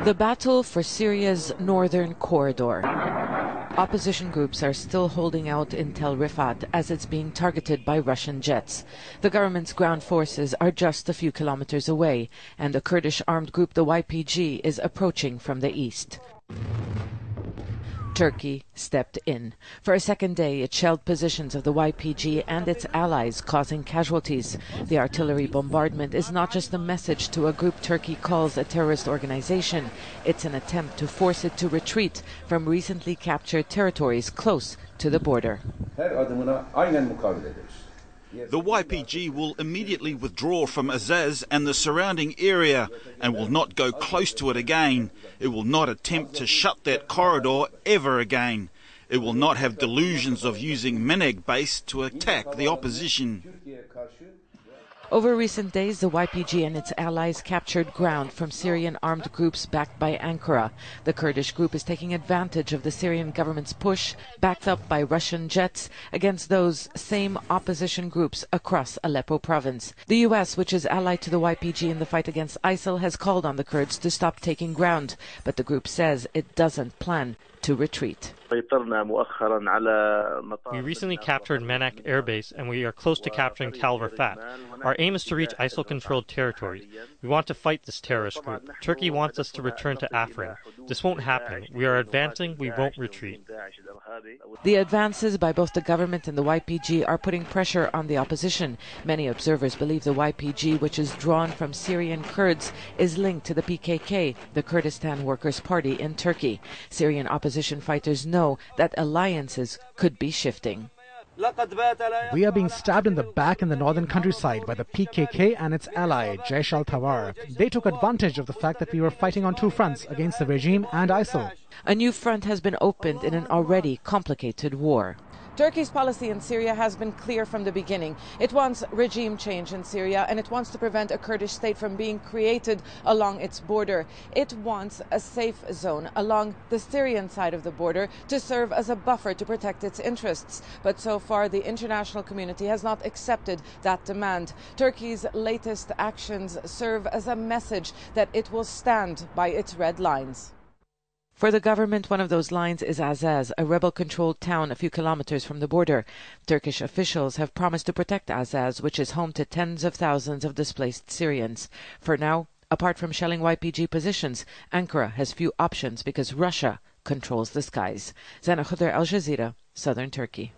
The battle for Syria's northern corridor. Opposition groups are still holding out in Tel Rifat as it's being targeted by Russian jets. The government's ground forces are just a few kilometers away, and the Kurdish armed group, the YPG, is approaching from the east. Turkey stepped in. For a second day, it shelled positions of the YPG and its allies, causing casualties. The artillery bombardment is not just a message to a group Turkey calls a terrorist organization. It's an attempt to force it to retreat from recently captured territories close to the border. The YPG will immediately withdraw from Azaz and the surrounding area and will not go close to it again. It will not attempt to shut that corridor ever again. It will not have delusions of using Meneg base to attack the opposition. Over recent days, the YPG and its allies captured ground from Syrian armed groups backed by Ankara. The Kurdish group is taking advantage of the Syrian government's push, backed up by Russian jets, against those same opposition groups across Aleppo province. The U.S., which is allied to the YPG in the fight against ISIL, has called on the Kurds to stop taking ground, but the group says it doesn't plan to retreat. We recently captured Menak Air Base and we are close to capturing Tel Rifat. Our aim is to reach ISIL-controlled territories. We want to fight this terrorist group. Turkey wants us to return to Afrin. This won't happen. We are advancing. We won't retreat. The advances by both the government and the YPG are putting pressure on the opposition. Many observers believe the YPG, which is drawn from Syrian Kurds, is linked to the PKK, the Kurdistan Workers' Party in Turkey. Syrian opposition fighters know that alliances could be shifting. We are being stabbed in the back in the northern countryside by the PKK and its ally, Jaish al-Thawar. They took advantage of the fact that we were fighting on two fronts, against the regime and ISIL. A new front has been opened in an already complicated war. Turkey's policy in Syria has been clear from the beginning. It wants regime change in Syria, and it wants to prevent a Kurdish state from being created along its border. It wants a safe zone along the Syrian side of the border to serve as a buffer to protect its interests. But so far, the international community has not accepted that demand. Turkey's latest actions serve as a message that it will stand by its red lines. For the government, one of those lines is Azaz, a rebel-controlled town a few kilometers from the border. Turkish officials have promised to protect Azaz, which is home to tens of thousands of displaced Syrians. For now, apart from shelling YPG positions, Ankara has few options because Russia controls the skies. Zana Khudr, Al Jazeera, Southern Turkey.